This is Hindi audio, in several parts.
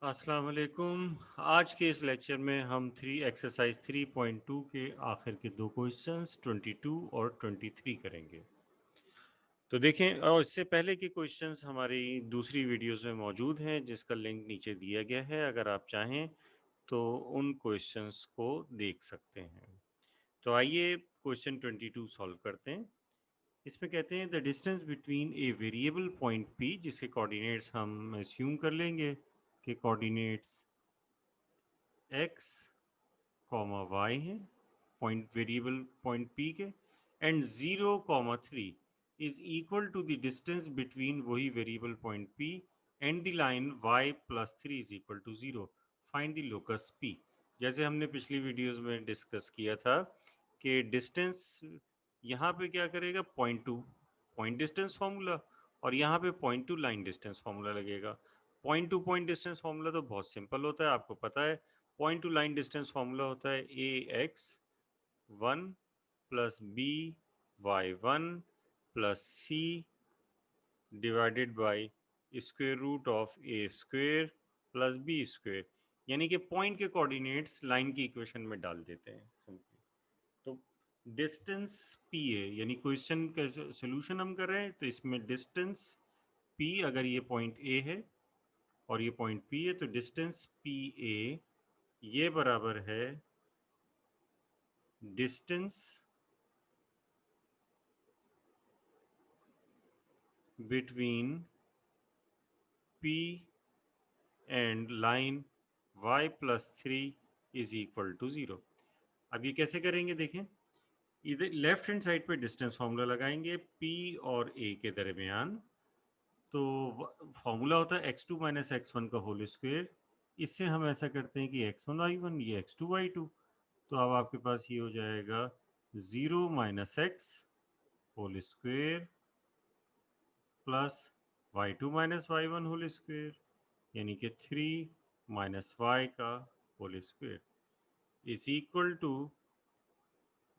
अस्सलाम वालेकुम। आज के इस लेक्चर में हम एक्सरसाइज 3.2 के आखिर के दो क्वेश्चंस 22 और 23 करेंगे। तो देखें, और इससे पहले के क्वेश्चंस हमारी दूसरी वीडियोस में मौजूद हैं जिसका लिंक नीचे दिया गया है। अगर आप चाहें तो उन क्वेश्चंस को देख सकते हैं। तो आइए क्वेश्चन 22 सॉल्व करते हैं। इसमें कहते हैं the distance between a variable point P, जिसके कोऑर्डिनेट्स हम अस्यूम कर लेंगे कि कोऑर्डिनेट्स x कॉमा वाई है, पॉइंट वेरिएबल पॉइंट पी के, and 0,3 is equal to the distance between वही variable point P and the line y plus 3 is equal to 0। Find the locus p। जैसे हमने पिछली वीडियोस में डिस्कस किया था कि डिस्टेंस यहाँ पे क्या करेगा, point to point distance formula, और यहाँ पे point to line distance formula लगेगा। Point to point distance formula तो बहुत सिंपल होता है, आपको पता है। Point to line distance formula होता है ax1 plus by1 plus c divided by square root of A square plus B square. यानी कि पॉइंट के कोऑर्डिनेट्स लाइन की इक्वेशन में डाल देते हैं सिंपली। तो डिस्टेंस पी है, यानी क्वेश्चन का सोल्यूशन हम कर रहे हैं, तो इसमें डिस्टेंस पी, अगर ये पॉइंट ए है और ये पॉइंट पी है, तो डिस्टेंस पी ए ये बराबर है distance between P and line y plus 3 is equal to 0। अब ये कैसे करेंगे, देखें। इधर लेफ्ट हैंड साइड पे डिस्टेंस फार्मूला लगाएंगे P और A के दरमियान। तो फार्मूला होता है x2 माइनस x1 का होल स्क्वायर। इससे हम ऐसा करते हैं कि x1 y1, ये x2 y2। तो अब आपके पास ये हो जाएगा 0 minus X whole square plus y2 minus y1 whole square, यानी कि 3 माइनस वाई का whole square is equal to,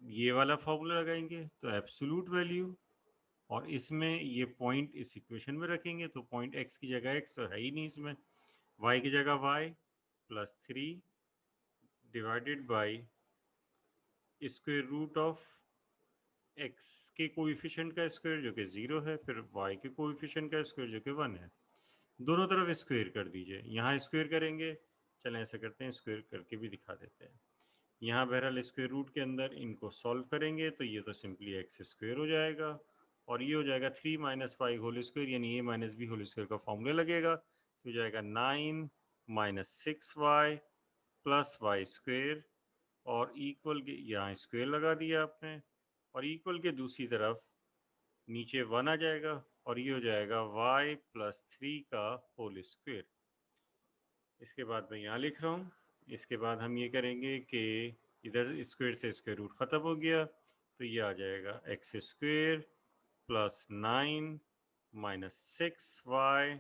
ये वाला फॉर्मूला लगाएंगे तो एब्सोल्यूट वैल्यू, और इसमें ये पॉइंट इस इक्वेशन में रखेंगे तो पॉइंट x की जगह x तो है ही नहीं इसमें, y की जगह y plus 3 divided by square root of x के कोएफिशिएंट का स्क्वायर जो कि 0 है, फिर y के कोएफिशिएंट का स्क्वायर जो कि 1 है। दोनों तरफ स्क्वायर कर दीजिए। यहाँ स्क्वायर करेंगे, चलें ऐसा करते हैं, स्क्वायर करके भी दिखा देते हैं। यहाँ बहरहाल स्क्वायर रूट के अंदर इनको सॉल्व करेंगे तो ये तो सिंपली एक्स स्क्वायर हो जाएगा, और ये हो जाएगा 3 माइनस 5 होल स्क्वायर, यानी A minus B whole square का फॉर्मूला लगेगा, तो हो जाएगा 9 minus 6y plus Y square, और इक्वल के यहाँ स्क्वायर लगा दिया आपने, और इक्वल के दूसरी तरफ नीचे 1 आ जाएगा, और ये हो जाएगा y प्लस 3 का होल स्क्वायर। इसके बाद मैं यहाँ लिख रहा हूँ। इसके बाद हम ये करेंगे कि इधर स्क्वायर से स्क्वायर रूट ख़त्म हो गया, तो ये आ जाएगा x square plus 9 minus 6y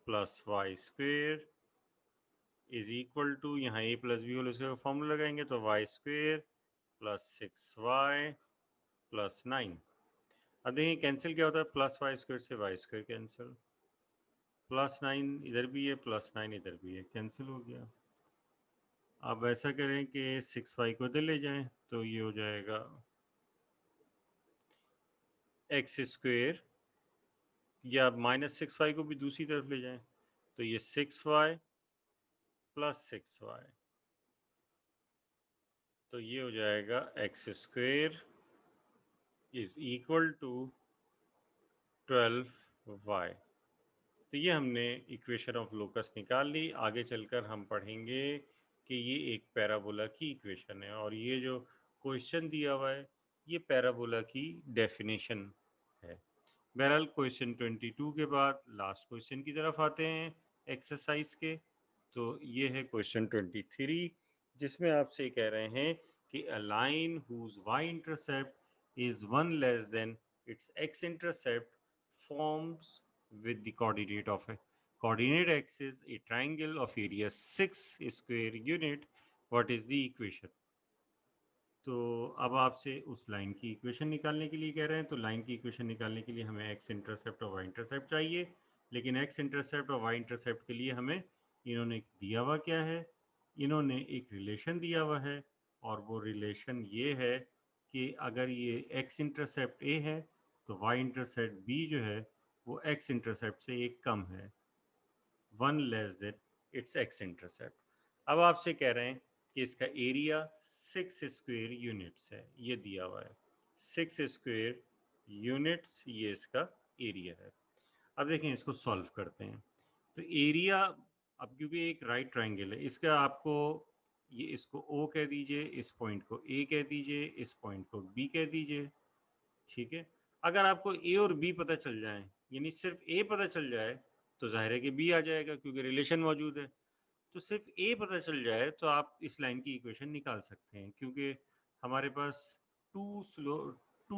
plus Y square is equal to, यहाँ a plus b whole square का फॉर्मूला लगाएंगे तो Y square plus 6y plus 9। अब देखिए कैंसिल क्या होता है, प्लस वाई स्क्वायर से वाई स्क्वायर कैंसिल, प्लस 9 इधर भी है, प्लस 9 इधर भी है, कैंसिल हो गया। अब ऐसा करें कि 6y को इधर ले जाएं, तो ये हो जाएगा एक्स स्क्वेयर, या माइनस 6y को भी दूसरी तरफ ले जाएं, तो ये 6y प्लस 6y, तो ये हो जाएगा x square is equal to 12y। तो ये हमने इक्वेशन ऑफ लोकस निकाल ली। आगे चलकर हम पढ़ेंगे कि ये एक पैराबोला की इक्वेशन है, और ये जो क्वेश्चन दिया हुआ है ये पैराबोला की डेफिनेशन है। बहरहाल क्वेश्चन 22 के बाद लास्ट क्वेश्चन की तरफ आते हैं एक्सरसाइज के। तो ये है क्वेश्चन 23, जिसमें आपसे कह रहे हैं कि a line whose y intercept is 1 less than its x intercept forms with the coordinate of a coordinate axis a triangle of area 6 square unit. What is the equation? तो अब आपसे उस लाइन की इक्वेशन निकालने के लिए कह रहे हैं। तो लाइन की इक्वेशन निकालने के लिए हमें एक्स इंटरसेप्ट और वाई इंटरसेप्ट चाहिए, लेकिन एक्स इंटरसेप्ट और वाई इंटरसेप्ट के लिए हमें इन्होंने दिया हुआ क्या है, इन्होंने एक रिलेशन दिया हुआ है और वो रिलेशन ये है कि अगर ये x इंटरसेप्ट a है तो y इंटरसेप्ट b जो है वो x इंटरसेप्ट से एक कम है, one less than its x intercept. अब आपसे कह रहे हैं कि इसका एरिया 6 स्क्वायर यूनिट्स है, ये दिया हुआ है 6 स्क्वायर यूनिट्स, ये इसका एरिया है। अब देखें इसको सॉल्व करते हैं। तो एरिया, अब क्योंकि एक राइट ट्रायंगल है, इसका आपको ये इसको O कह दीजिए, इस पॉइंट को A कह दीजिए, इस पॉइंट को B कह दीजिए, ठीक है। अगर आपको A और B पता चल जाए, यानी सिर्फ A पता चल जाए तो जाहिर है कि B आ जाएगा क्योंकि रिलेशन मौजूद है। तो सिर्फ A पता चल जाए तो आप इस लाइन की इक्वेशन निकाल सकते हैं, क्योंकि हमारे पास टू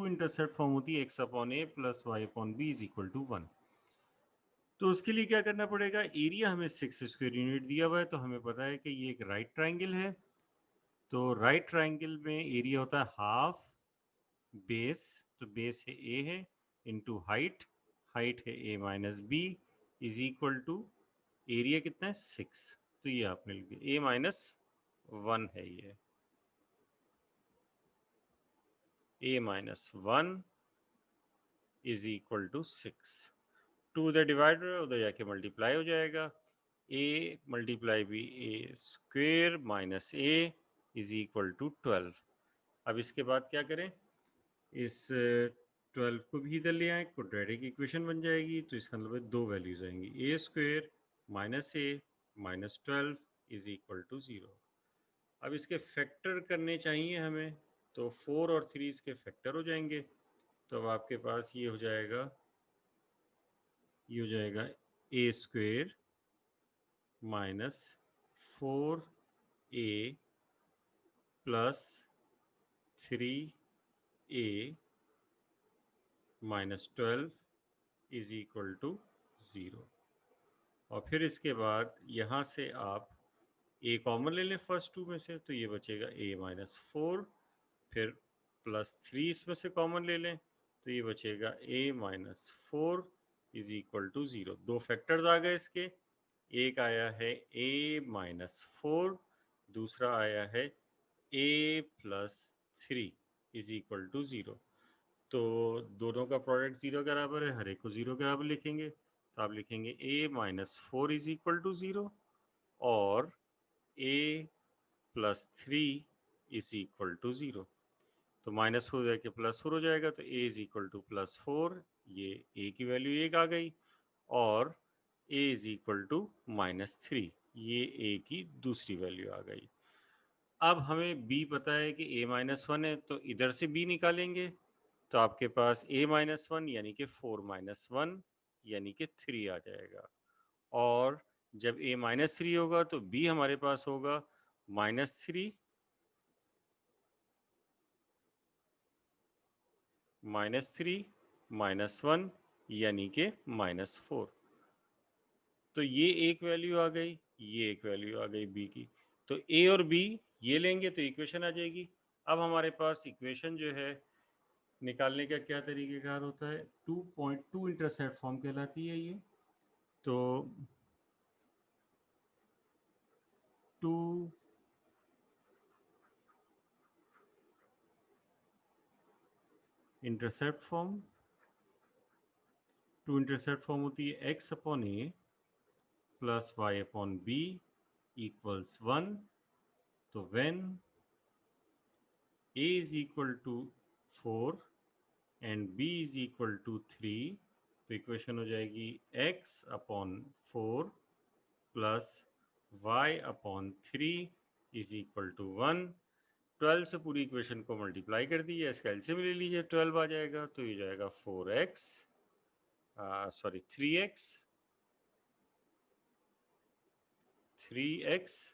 इंटरसेप्ट फॉर्म होती है x upon a plus y upon b is equal to 1। तो उसके लिए क्या करना पड़ेगा, एरिया हमें 6 स्क्वायर यूनिट दिया हुआ है तो हमें पता है कि ये एक राइट ट्रायंगल है। तो राइट ट्रायंगल में एरिया होता है हाफ बेस, तो बेस है ए है, इंटू हाइट, हाइट है A minus B, is equal to area कितना है 6। तो ये आपने लिख दिया, ए माइनस 1 है ये, A minus 1 is equal to 6। To the divider उधर जाके मल्टीप्लाई हो जाएगा, A multiply B A square minus A is equal to 12। अब इसके बाद क्या करें, इस 12 को भी इधर ले आए, क्वाड्रेटिक इक्वेशन बन जाएगी। तो इसका मतलब दो वैल्यूज आएंगी, a square minus a minus 12 is equal to 0। अब इसके फैक्टर करने चाहिए हमें, तो 4 और 3 इसके फैक्टर हो जाएंगे। तो अब आपके पास ये हो जाएगा, ये हो जाएगा a square minus 4a plus 3a minus 12 is equal to 0। और फिर इसके बाद यहाँ से आप a कॉमन ले लें फर्स्ट टू में से, तो ये बचेगा a माइनस 4, फिर प्लस 3 इसमें से कॉमन ले लें तो ये बचेगा a minus 4 is equal to 0। दो फैक्टर्स आ गए इसके, एक आया है a माइनस 4, दूसरा आया है a plus 3 is equal to 0। तो दोनों का प्रोडक्ट 0 के बराबर है, हर एक को 0 के बराबर लिखेंगे। तो आप लिखेंगे a minus 4 is equal to 0 और a plus 3 is equal to 0। तो माइनस 4 जाके प्लस 4 हो जाएगा, तो a is equal two plus 4, ये a की वैल्यू 1 आ गई, और a is equal to minus 3, ये a की दूसरी वैल्यू आ गई। अब हमें b पता है कि a माइनस 1 है, तो इधर से b निकालेंगे, तो आपके पास a माइनस 1 यानी कि 4 माइनस 1 यानी कि 3 आ जाएगा। और जब a माइनस 3 होगा तो b हमारे पास होगा माइनस 3 माइनस 1 यानी कि माइनस 4। तो ये एक वैल्यू आ गई, ये एक वैल्यू आ गई b की। तो a और b ये लेंगे तो इक्वेशन आ जाएगी। अब हमारे पास इक्वेशन जो है निकालने का क्या तरीक़ेकार होता है, 2.2 इंटरसेप्ट फॉर्म कहलाती है ये। तो 2 इंटरसेप्ट फॉर्म, होती है x upon a plus y upon b equals 1। तो when a is equal to 4 and b is equal to 3, तो इक्वेशन हो जाएगी x upon 4 plus y upon 3 is equal to 1। 12 से पूरी इक्वेशन को मल्टीप्लाई कर दीजिए, इसका एलसीएम ले लीजिए, 12 आ जाएगा, तो ये जाएगा 4x, sorry 3x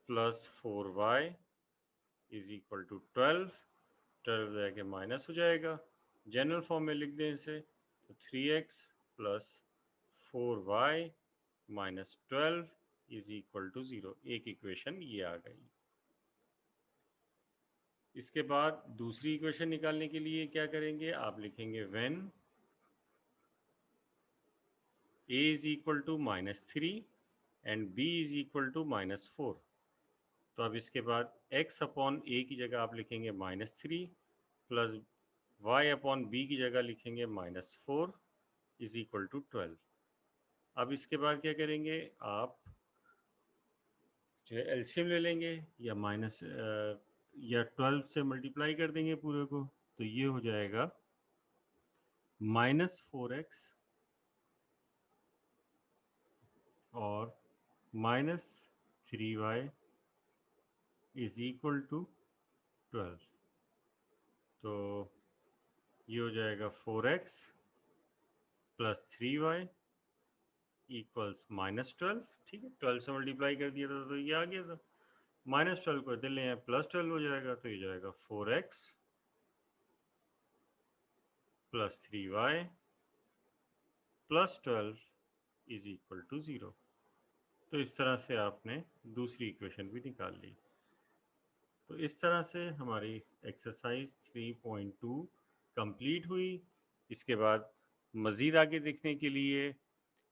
plus 4y is equal to 12। 12 जाके माइनस हो जाएगा, जनरल फॉर्म में लिख दें इसे, तो 3x plus 4y minus 12 is equal to 0। एक इक्वेशन ये आ गई। इसके बाद दूसरी इक्वेशन निकालने के लिए क्या करेंगे, आप लिखेंगे when a is equal to -3 and b is equal to -4। तो अब इसके बाद x अपॉन a की जगह आप लिखेंगे -3 प्लस y अपॉन b की जगह लिखेंगे -4 इज इक्वल टू 12। अब इसके बाद क्या करेंगे, आप जो है एलसीएम ले लेंगे या या 12 से मल्टीप्लाई कर देंगे पूरे को, तो ये हो जाएगा -4x और -3y इज इक्वल टू 12। तो ये हो जाएगा 4x प्लस 3y इक्वल्स -12। ठीक है, 12 से मल्टीप्लाई कर दिया था तो ये आ गया था। -12 को इधर ले आए, +12 हो जाएगा, तो ये जाएगा 4x plus 3y plus 12 is equal to 0। तो इस तरह से आपने दूसरी इक्वेशन भी निकाल ली। तो इस तरह से हमारी एक्सरसाइज 3.2 कंप्लीट हुई। इसके बाद मज़ीद आगे देखने के लिए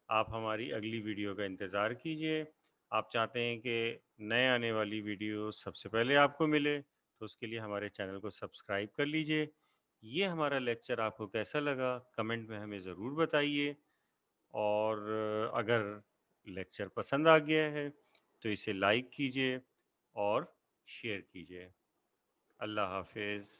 आप हमारी अगली वीडियो का इंतज़ार कीजिए। आप चाहते हैं कि नए आने वाली वीडियो सबसे पहले आपको मिले, तो उसके लिए हमारे चैनल को सब्सक्राइब कर लीजिए। ये हमारा लेक्चर आपको कैसा लगा कमेंट में हमें ज़रूर बताइए, और अगर लेक्चर पसंद आ गया है तो इसे लाइक कीजिए और शेयर कीजिए। अल्लाह हाफिज़।